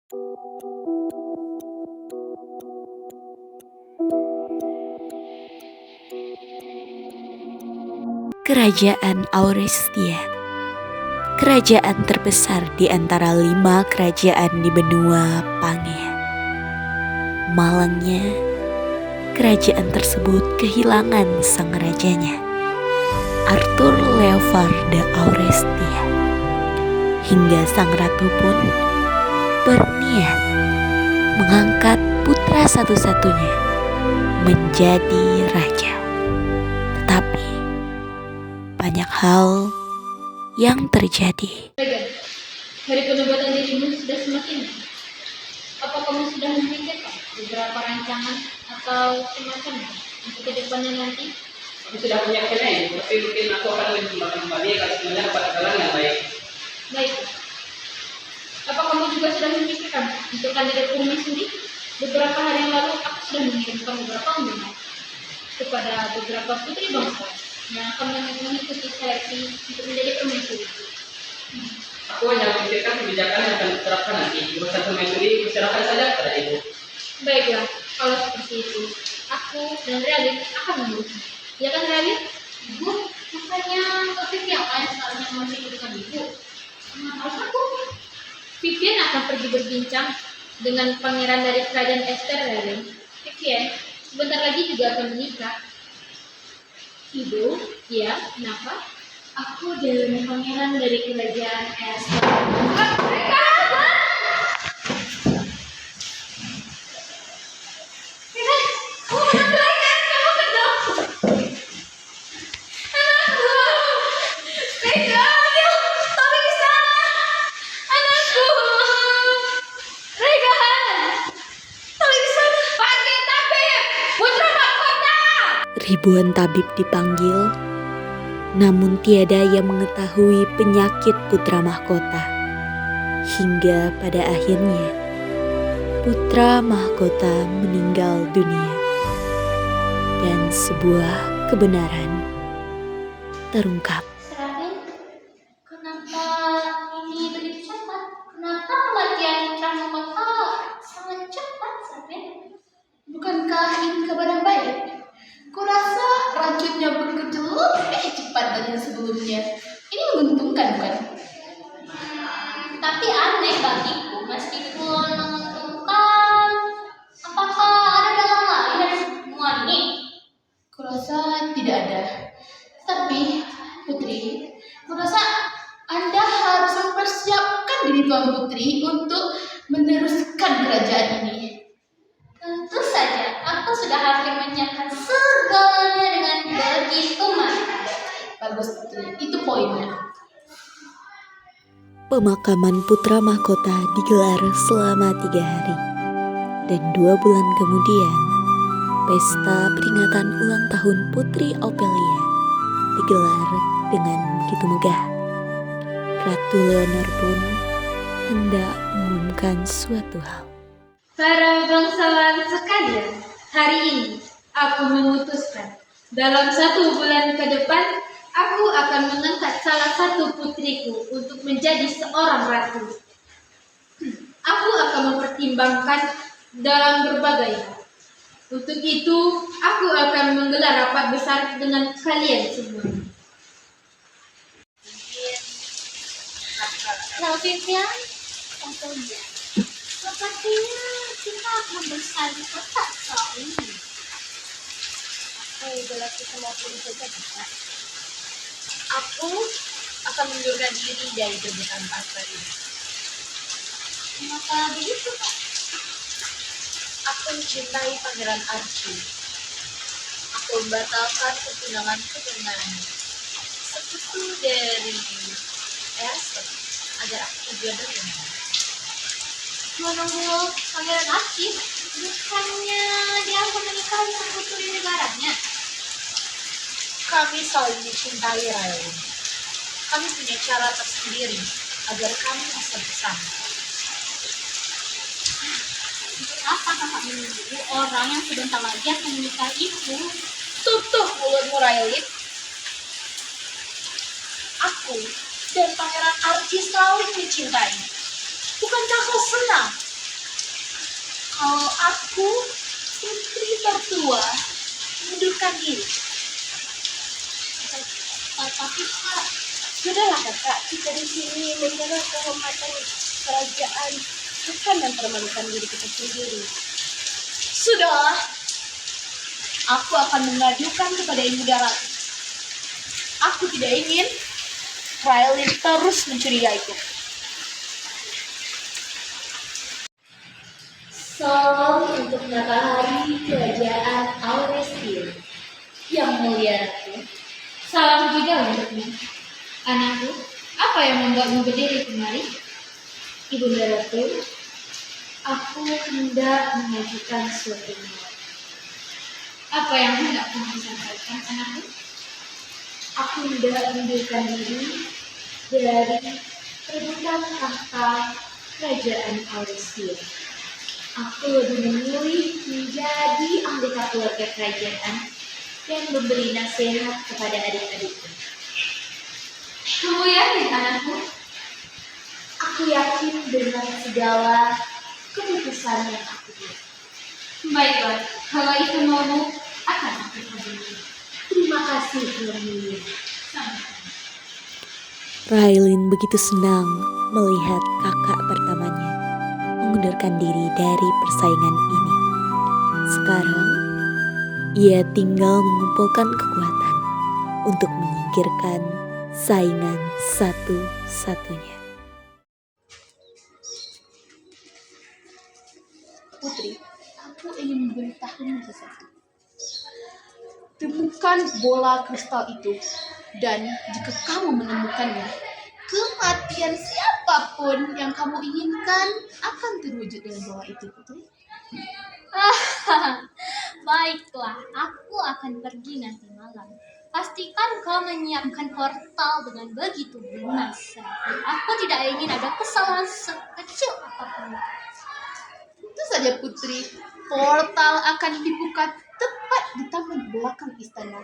Kerajaan Aurestia, kerajaan terbesar di antara 5 kerajaan di benua Pangea. Malangnya, kerajaan tersebut kehilangan sang rajanya, Arthur Leofard de Aurestia. Hingga sang ratu pun berniat mengangkat putra satu-satunya menjadi raja. Tetapi banyak hal yang terjadi. Hari penubuatan dirimu sudah semakin. Apa kamu sudah memikirkan beberapa rancangan atau semacamnya untuk kedepannya nanti? Aku sudah punya plan, tapi mungkin aku akan menjembatkan kembali kalau sebenarnya pada jalan yang baik. Baik. Apa kamu juga sudah memikirkan untuk kandidat umum sendiri? Beberapa hari yang lalu aku sudah mengirimkan beberapa undangan kepada beberapa putri bangsa yang akan mengikuti seleksi untuk menjadi permaisuri. Aku hanya memikirkan kebijakan yang akan diterapkan nanti. Urusan permaisuri serahkan saja kepada ibu. Baiklah, kalau seperti itu, aku dan Realit akan mengurusnya. Ya kan Realit? Ibu, bukannya Vivian yang seharusnya masih ikutkan ibu? Harus aku. Vivian akan pergi berbincang dengan pangeran dari kerajaan Esther, Realit. Vivian, sebentar lagi juga akan menikah. Ibu, ya, kenapa? Aku dan pangeran dari kerajaan Esther. Ribuan tabib dipanggil, namun tiada yang mengetahui penyakit putra mahkota. Hingga pada akhirnya, putra mahkota meninggal dunia. Dan sebuah kebenaran terungkap. Serahin, kenapa ini begitu cepat? Kenapa kematian putra mahkota sangat cepat, Serahin? Bukankah ini kabar yang baik? Kurasa racunnya begitu lebih cepat dari yang sebelumnya. Ini menguntungkan, bukan? Tapi aneh bagiku, meskipun menguntungkan, apakah ada dalam lain dari semua ini? Kurasa tidak ada. Tapi, Putri, kurasa Anda harus mempersiapkan diri Tuan Putri untuk meneruskan kerajaan ini. Tentu saja, aku sudah hampir menyiapkan segalanya dengan begitu matang. Bagus, Putri. Itu poinnya. Pemakaman putra mahkota digelar selama 3 hari. Dan 2 bulan kemudian, pesta peringatan ulang tahun Putri Ophelia digelar dengan begitu megah. Ratu Leonor pun hendak mengumumkan suatu hal. Para bangsawan sekalian, hari ini aku memutuskan dalam 1 bulan ke depan aku akan mengangkat salah satu putriku untuk menjadi seorang ratu. Aku akan mempertimbangkan dalam berbagai hal. Untuk itu, aku akan menggelar rapat besar dengan kalian semua. Vivian, contohnya, sepertinya kita akan bersaing ketat soal ini. Aku gelar semua pun saja bisa. Aku akan mundurkan diri dari jabatan pastor ini. Kenapa begitu, Pak? Aku mencintai Pangeran Archie. Aku membatalkan ketunanganku dengan sepupu dari Esther agar aku jodoh dengan Menunggu Pangeran Archie, bukannya dia akan menikahi sang putri negaranya? kami saling mencintai, Riley. Kami punya cara tersendiri agar kami bisa bersama. Untuk apa kakak menunggu orang yang sebentar lagi akan menikahiku? Tutup mulutmu, Riley. Aku dan Pangeran Archie selalu mencintai. Bukankah kau senang Aku, putri tertua, mundurkan diri. Tapi Kak, Sudahlah kakak, kita di sini menjaga kehormatan kerajaan, bukan mempermalukan diri kita sendiri. Sudah, aku akan mengajukan kepada Ibu Darat. Aku tidak ingin Raelin terus mencurigaiku. salam untuk matahari kerajaan Aurestio. Yang mulia Ratu, salam juga untukmu. Anakku, apa yang membuatmu berdiri kemari? Ibunda Ratu, aku hendak mengajukan suatu hal. Apa yang hendak kamu sampaikan, anakku? Aku hendak mundurkan diri dari kedudukan tahta kerajaan Aurestio. Aku lebih memilih menjadi anggota keluarga kerajaan dan memberi nasihat kepada adik-adikku. Kamu yakin, anakku? Aku yakin dengan segala keputusan yang aku buat. Baiklah, kalau itu maumu, akan aku kabulkan. Terima kasih, Yang Mulia. Sama-sama. Raelin begitu senang melihat kakak pertamanya mengundurkan diri dari persaingan ini. Sekarang, ia tinggal mengumpulkan kekuatan untuk menyingkirkan saingan satu-satunya. Putri, aku ingin memberitahumu sesuatu. Temukan bola kristal itu, dan jika kamu menemukannya, kematian siapapun yang kamu inginkan akan terwujud dengan bola itu, Putri. Baiklah, aku akan pergi nanti malam. Pastikan kau menyiapkan portal dengan begitu lunas. Aku tidak ingin ada kesalahan sekecil apapun. Tentu saja, Putri. Portal akan dibuka tepat di taman belakang istana.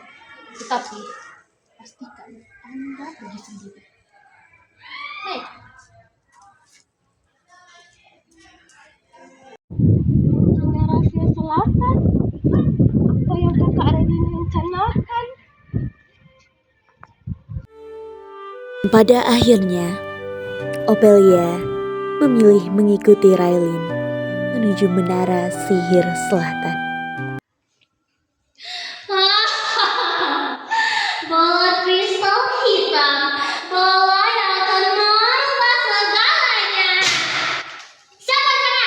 Tetapi, pastikan Anda pergi sendiri. Baik. Tengah Rahasia Selatan. Apa yang kakak Raelin rencanakan? Pada akhirnya, Ophelia memilih mengikuti Raelin menuju menara sihir selatan. Bola kristal hitam, bola yang akan merubah segalanya. Siapa sana?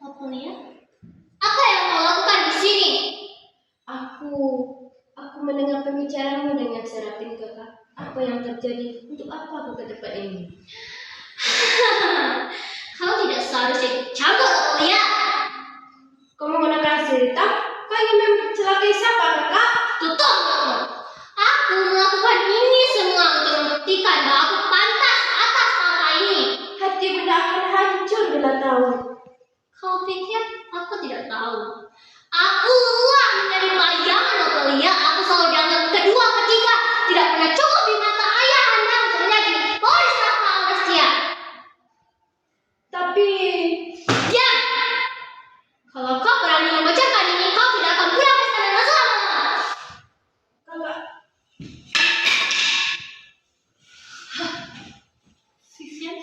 Ophelia, apa yang kau lakukan di sini? Aku mendengar pembicaraanmu dengan Serapin kakak. Apa yang terjadi? Untuk apa aku ke tempat ini? Kau tidak seharusnya ikut campur, Ophelia. Kau menggunakan cerita? Kau ingin mencelakai siapa kakak? Tutup mulutmu. Aku melakukan ini semua untuk membuktikan bahwa aku pantas atas tahta ini. Hati bunda akan hancur bila tahu. Kau pikir aku tidak tahu? Aku lelah menjadi bayangan, Ophelia. Aku selalu dianggap kedua, ketiga, tidak pernah cukup di mata ayah anda untuk menjadi pewaris tahta Aurestio. Tapi Diam! Kalau kau berani membacakan ini, kau tidak akan pulang ke istana selama-lamanya. kakak, Vivian,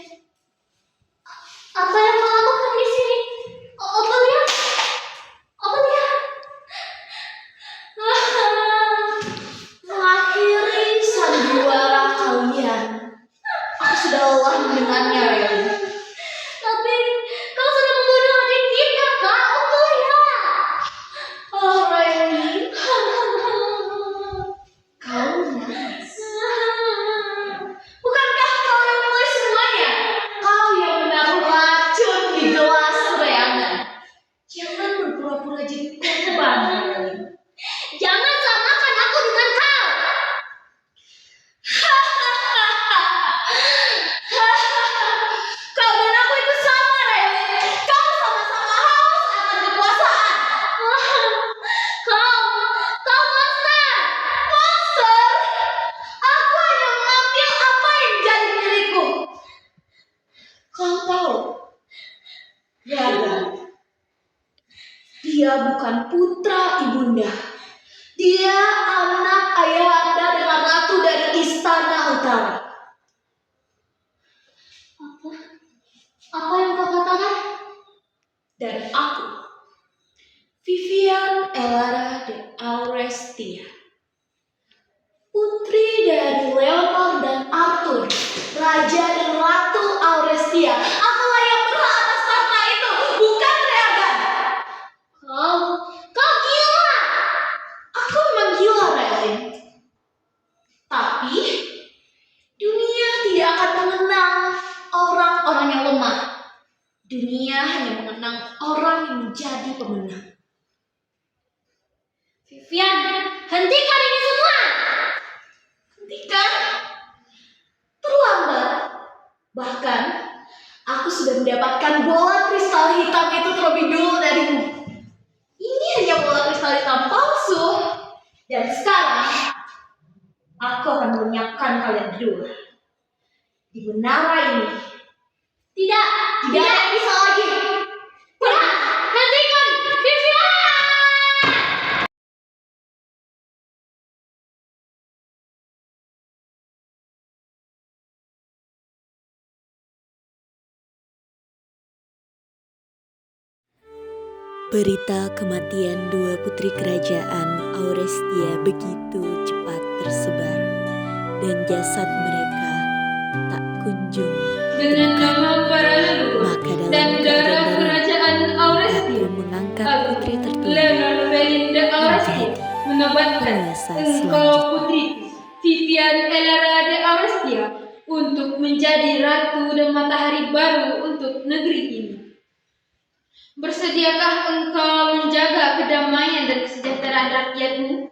apa yang kau lakukan di sini? Ophelia? Ophelia? Mengakhiri sandiwara kalian. Aku sudah lelah mendengarnya, Raelin. Tapi kau sudah Dia bukan putra ibunda. Dia anak ayahanda dengan ratu dari istana utara. Apa yang kau katakan? Dan aku, Vivian Elara de Aurestia, putri dari Leonor dan Arthur, raja dan ratu Aurestia. Akulah yang berhak atas tahta itu, bukan Reagan. Kau gila! Aku memang gila, Raelin. Tapi dunia tidak akan mengenang orang-orang yang lemah. Dunia hanya mengenang orang yang menjadi pemenang. Vivian, hentikan ini semua! Hentikan? Terlambat. Bahkan, aku sudah mendapatkan bola kristal hitam itu terlebih dulu darimu. Ini hanya bola kristal hitam palsu. Dan sekarang, aku akan melenyapkan kalian berdua di menara ini. Tidak ada yang bisa lagi. Tidak! Hentikan! Vivian! Berita kematian dua putri kerajaan Aurestia begitu cepat tersebar, dan jasad mereka tak kunjung. Dengan nama para leluhur Maka dalam dan darah keadaan darurat, kerajaan Aurestia, aku mengangkat aku, putri tertua Leonor Belinda Aurestia, menjadi menobatkan penguasa engkau selanjutnya. putriku Vivian Elara de Aurestia untuk menjadi ratu dan matahari baru untuk negeri ini. Bersediakah engkau menjaga kedamaian dan kesejahteraan rakyatmu?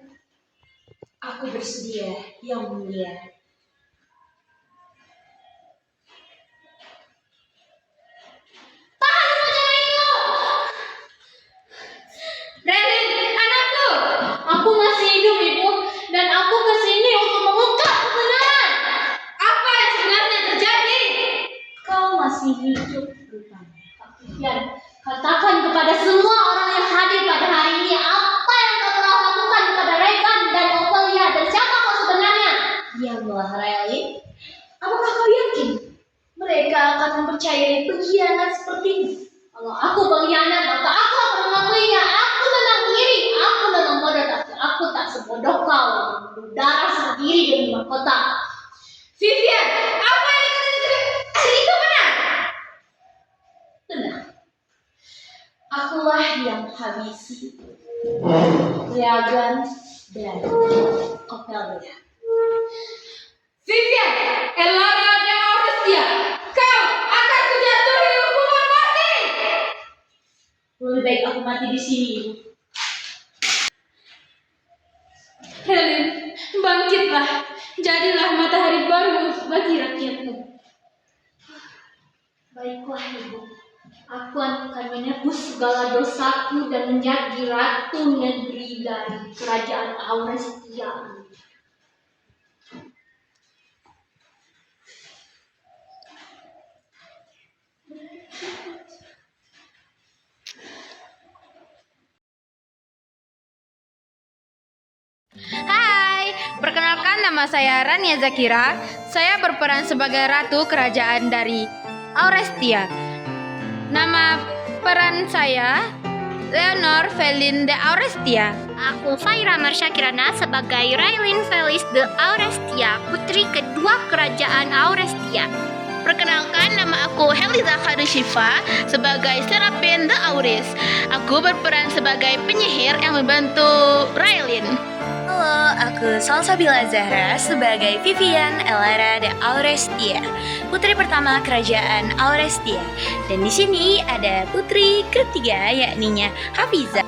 Aku bersedia, yang mulia. Relin, anakku! Aku masih hidup, Ibu. Dan aku kesini untuk mengungkap kebenaran. Apa yang sebenarnya terjadi? Kau masih hidup, rupanya. Vivian, katakan kepada semua orang yang hadir pada hari ini apa yang kau telah lakukan kepada Regan dan Ophelia dan siapa kau sebenarnya. Diamlah, Raelin. Apakah kau yakin mereka akan mempercayai pengkhianat seperti ini? Kalau aku pengkhianat, maka aku akan mengakuinya. Aku memang iri, aku memang bodoh, tapi aku tak sebodoh kau yang berdarah sendiri demi mahkota. Vivian, apa yang dikatakan itu benar? Benar. Akulah yang habisi Reagan dan Ophelia. Vivian Elara de Aurestia, kau akan kujatuhi hukuman mati. Lebih baik aku mati di sini, Ibu. Helen, bangkitlah, jadilah matahari baru bagi rakyatmu. Baiklah, Ibu. Aku akan menebus segala dosaku dan menjadi ratu negeri dari kerajaan Aurestia. Hai, perkenalkan nama saya Rania Zakira. Saya berperan sebagai ratu kerajaan dari Aurestia. Nama peran saya Leonor Felin de Aurestia. Aku Faira Marsha Kirana sebagai Raelin Felis de Aurestia, putri kedua kerajaan Aurestia. Perkenalkan, nama aku Heliza Khadushifa sebagai Serapin de Auris. Aku berperan sebagai penyihir yang membantu Raelin. Halo, aku Salsabila Zahra sebagai Vivian Elara de Aurestia, putri pertama kerajaan Aurestia. Dan di sini ada putri ketiga, yakninya Hafiza.